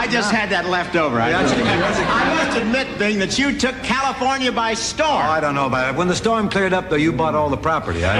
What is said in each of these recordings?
I just had that left over. I must admit, Bing, that you took California by storm. Oh, I don't know about it. When the storm cleared up, though, you bought all the property, eh?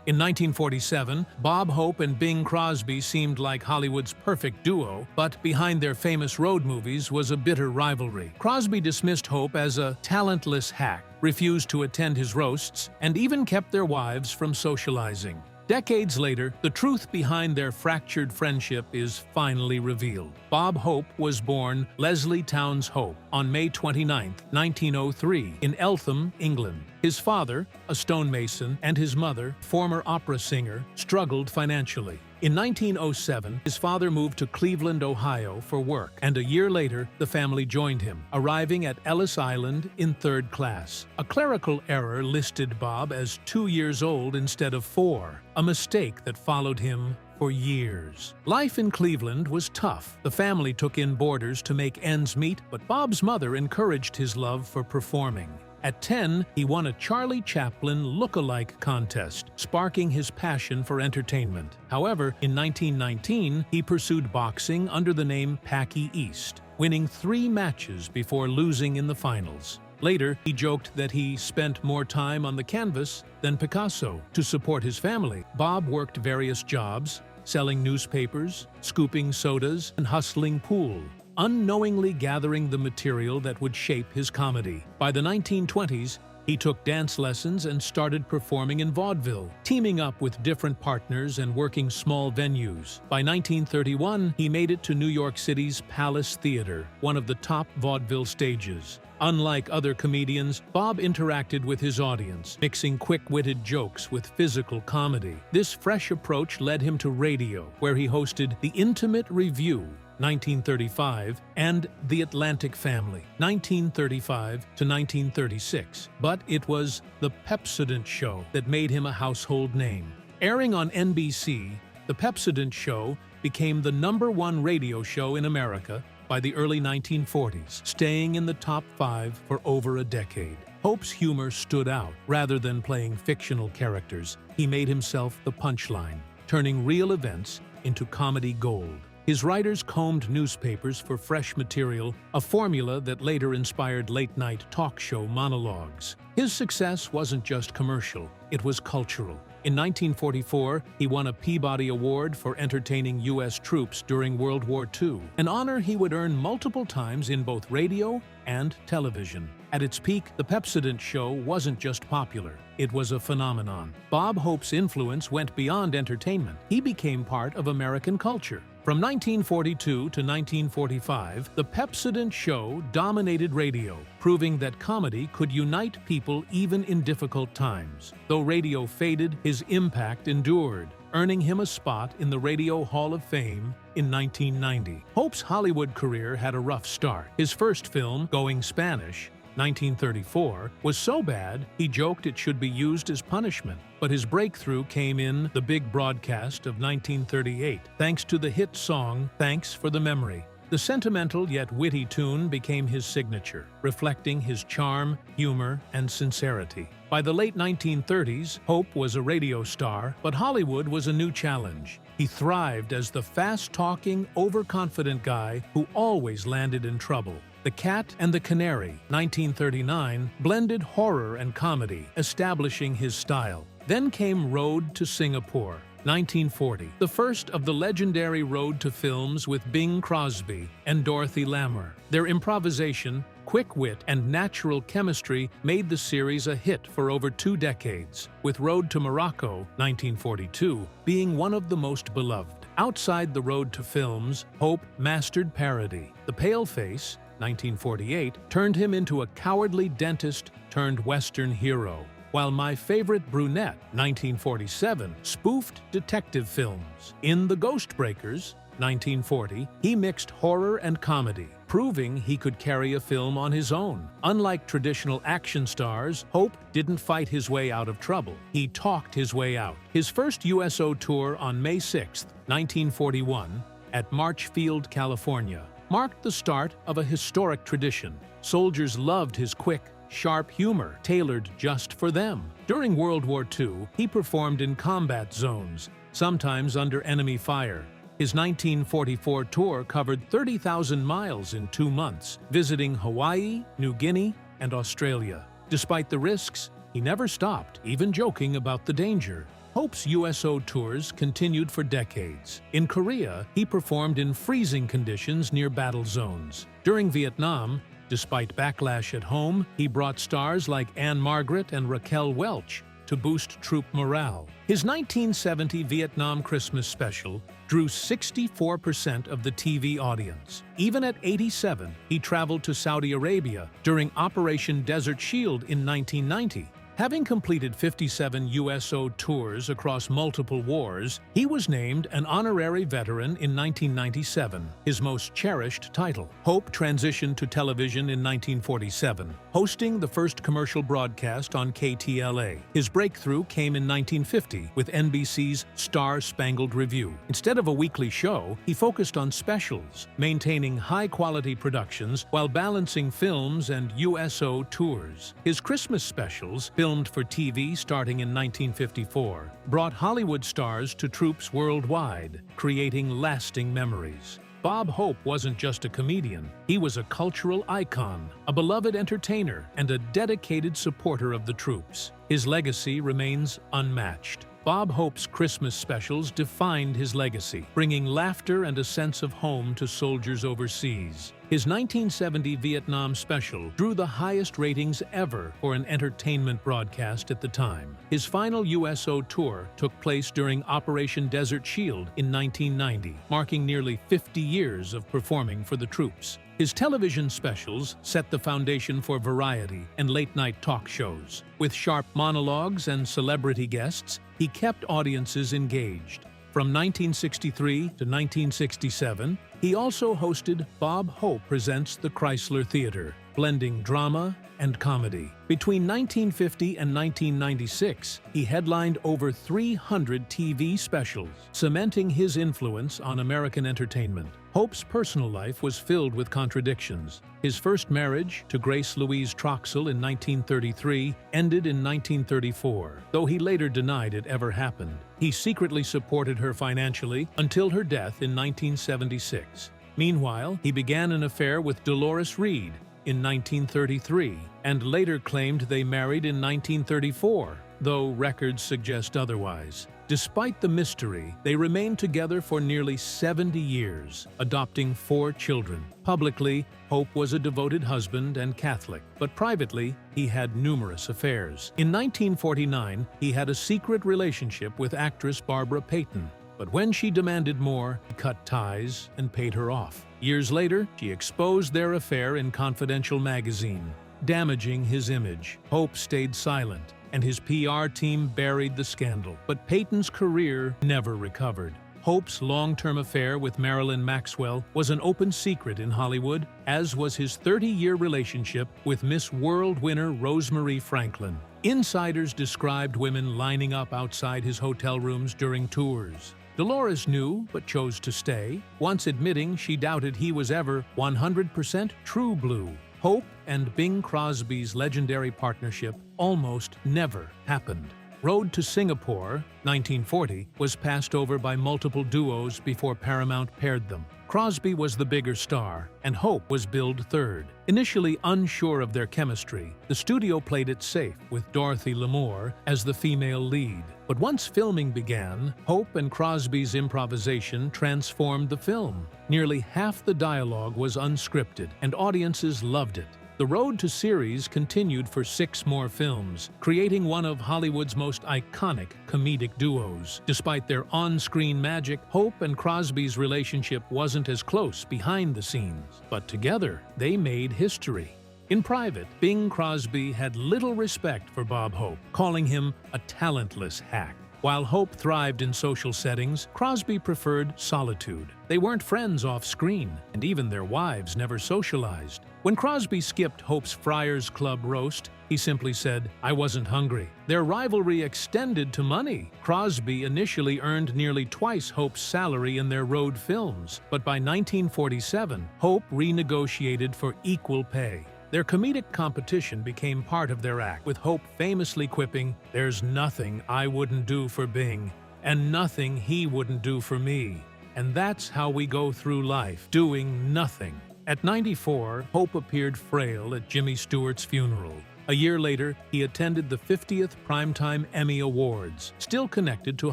In 1947, Bob Hope and Bing Crosby seemed like Hollywood's perfect duo, but behind their famous road movies was a bitter rivalry. Crosby dismissed Hope as a talentless hack, refused to attend his roasts, and even kept their wives from socializing. Decades later, the truth behind their fractured friendship is finally revealed. Bob Hope was born Leslie Towns Hope on May 29, 1903, in Eltham, England. His father, a stonemason, and his mother, former opera singer, struggled financially. In 1907, his father moved to Cleveland, Ohio for work, and a year later, the family joined him, arriving at Ellis Island in third class. A clerical error listed Bob as 2 years old instead of 4, a mistake that followed him for years. Life in Cleveland was tough. The family took in boarders to make ends meet, but Bob's mother encouraged his love for performing. At 10, he won a Charlie Chaplin look-alike contest, sparking his passion for entertainment. However, in 1919, he pursued boxing under the name Packy East, winning 3 matches before losing in the finals. Later, he joked that he spent more time on the canvas than Picasso. To support his family, Bob worked various jobs, selling newspapers, scooping sodas, and hustling pool, unknowingly gathering the material that would shape his comedy. By the 1920s, he took dance lessons and started performing in vaudeville, teaming up with different partners and working small venues. By 1931, he made it to New York City's Palace Theater, one of the top vaudeville stages. Unlike other comedians, Bob interacted with his audience, mixing quick-witted jokes with physical comedy. This fresh approach led him to radio, where he hosted The Intimate Review, 1935, and The Atlantic Family, 1935 to 1936. But it was The Pepsodent Show that made him a household name. Airing on NBC, The Pepsodent Show became the #1 radio show in America by the early 1940s, staying in the top 5 for over a decade. Hope's humor stood out. Rather than playing fictional characters, he made himself the punchline, turning real events into comedy gold. His writers combed newspapers for fresh material, a formula that later inspired late-night talk show monologues. His success wasn't just commercial, it was cultural. In 1944, he won a Peabody Award for entertaining U.S. troops during World War II, an honor he would earn multiple times in both radio and television. At its peak, The Pepsodent Show wasn't just popular, it was a phenomenon. Bob Hope's influence went beyond entertainment. He became part of American culture. From 1942 to 1945, The Pepsodent Show dominated radio, proving that comedy could unite people even in difficult times. Though radio faded, his impact endured, earning him a spot in the Radio Hall of Fame in 1990. Hope's Hollywood career had a rough start. His first film, Going Spanish, 1934, was so bad he joked it should be used as punishment. But his breakthrough came in The Big Broadcast of 1938, thanks to the hit song Thanks for the Memory. The sentimental yet witty tune became his signature, reflecting his charm, humor, and sincerity. By the late 1930s, Hope was a radio star, but Hollywood was a new challenge. He thrived as the fast-talking, overconfident guy who always landed in trouble. The Cat and the Canary, 1939, blended horror and comedy, establishing his style. Then came Road to Singapore, 1940, the first of the legendary Road to films with Bing Crosby and Dorothy Lamour. Their improvisation, quick wit, and natural chemistry made the series a hit for over 2 decades, with Road to Morocco, 1942, being one of the most beloved. Outside the Road to films, Hope mastered parody. The Paleface, 1948, turned him into a cowardly dentist turned Western hero, while My Favorite Brunette, 1947, spoofed detective films. In The Ghostbreakers, 1940, he mixed horror and comedy, proving he could carry a film on his own. Unlike traditional action stars, Hope didn't fight his way out of trouble. He talked his way out. His first USO tour on May 6, 1941, at Marchfield, California, marked the start of a historic tradition. Soldiers loved his quick, sharp humor, tailored just for them. During World War II, he performed in combat zones, sometimes under enemy fire. His 1944 tour covered 30,000 miles in 2 months, visiting Hawaii, New Guinea, and Australia. Despite the risks, he never stopped, even joking about the danger. Hope's USO tours continued for decades. In Korea, he performed in freezing conditions near battle zones. During Vietnam, despite backlash at home, he brought stars like Anne Margaret and Raquel Welch to boost troop morale. His 1970 Vietnam Christmas special drew 64% of the TV audience. Even at 87, he traveled to Saudi Arabia during Operation Desert Shield in 1990. Having completed 57 USO tours across multiple wars, he was named an honorary veteran in 1997, his most cherished title. Hope transitioned to television in 1947, hosting the first commercial broadcast on KTLA. His breakthrough came in 1950 with NBC's Star-Spangled Review. Instead of a weekly show, he focused on specials, maintaining high-quality productions while balancing films and USO tours. His Christmas specials, filmed for TV starting in 1954, brought Hollywood stars to troops worldwide, creating lasting memories. Bob Hope wasn't just a comedian, he was a cultural icon, a beloved entertainer, and a dedicated supporter of the troops. His legacy remains unmatched. Bob Hope's Christmas specials defined his legacy, bringing laughter and a sense of home to soldiers overseas. His 1970 Vietnam special drew the highest ratings ever for an entertainment broadcast at the time. His final USO tour took place during Operation Desert Shield in 1990, marking nearly 50 years of performing for the troops. His television specials set the foundation for variety and late-night talk shows. With sharp monologues and celebrity guests, he kept audiences engaged. From 1963 to 1967, he also hosted Bob Hope Presents the Chrysler Theater, blending drama and comedy. Between 1950 and 1996, he headlined over 300 TV specials, cementing his influence on American entertainment. Hope's personal life was filled with contradictions. His first marriage, to Grace Louise Troxell in 1933, ended in 1934, though he later denied it ever happened. He secretly supported her financially until her death in 1976. Meanwhile, he began an affair with Dolores Reed in 1933, and later claimed they married in 1934, though records suggest otherwise. Despite the mystery, they remained together for nearly 70 years, adopting 4 children. Publicly, Hope was a devoted husband and Catholic, but privately, he had numerous affairs. In 1949, he had a secret relationship with actress Barbara Payton, but when she demanded more, he cut ties and paid her off. Years later, she exposed their affair in Confidential magazine, damaging his image. Hope stayed silent, and his PR team buried the scandal. But Payton's career never recovered. Hope's long-term affair with Marilyn Maxwell was an open secret in Hollywood, as was his 30-year relationship with Miss World winner Rosemary Franklin. Insiders described women lining up outside his hotel rooms during tours. Dolores knew, but chose to stay, once admitting she doubted he was ever 100% true blue. Hope and Bing Crosby's legendary partnership almost never happened. Road to Singapore, 1940, was passed over by multiple duos before Paramount paired them. Crosby was the bigger star, and Hope was billed third. Initially unsure of their chemistry, the studio played it safe with Dorothy Lamour as the female lead. But once filming began, Hope and Crosby's improvisation transformed the film. Nearly half the dialogue was unscripted, and audiences loved it. The road to series continued for 6 more films, creating one of Hollywood's most iconic comedic duos. Despite their on-screen magic, Hope and Crosby's relationship wasn't as close behind the scenes, but together they made history. In private, Bing Crosby had little respect for Bob Hope, calling him a talentless hack. While Hope thrived in social settings, Crosby preferred solitude. They weren't friends off-screen, and even their wives never socialized. When Crosby skipped Hope's Friars Club roast, he simply said, "I wasn't hungry." Their rivalry extended to money. Crosby initially earned nearly twice Hope's salary in their road films, but by 1947, Hope renegotiated for equal pay. Their comedic competition became part of their act, with Hope famously quipping, "There's nothing I wouldn't do for Bing, and nothing he wouldn't do for me." And that's how we go through life, doing nothing. At 94, Hope appeared frail at Jimmy Stewart's funeral. A year later, he attended the 50th Primetime Emmy Awards, still connected to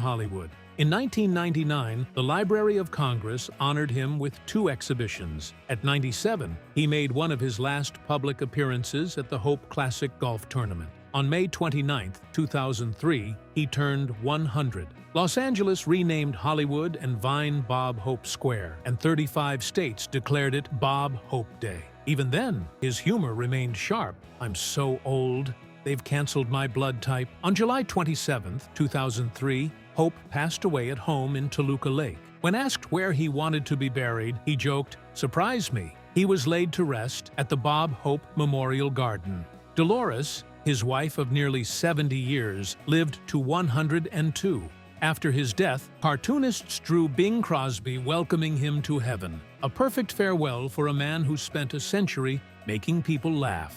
Hollywood. In 1999, the Library of Congress honored him with 2 exhibitions. At 97, he made one of his last public appearances at the Hope Classic Golf Tournament. On May 29, 2003, he turned 100. Los Angeles renamed Hollywood and Vine Bob Hope Square, and 35 states declared it Bob Hope Day. Even then, his humor remained sharp. "I'm so old. They've canceled my blood type." On July 27, 2003, Hope passed away at home in Toluca Lake. When asked where he wanted to be buried, he joked, "Surprise me." He was laid to rest at the Bob Hope Memorial Garden. Dolores, his wife of nearly 70 years, lived to 102. After his death, cartoonists drew Bing Crosby welcoming him to heaven, a perfect farewell for a man who spent a century making people laugh.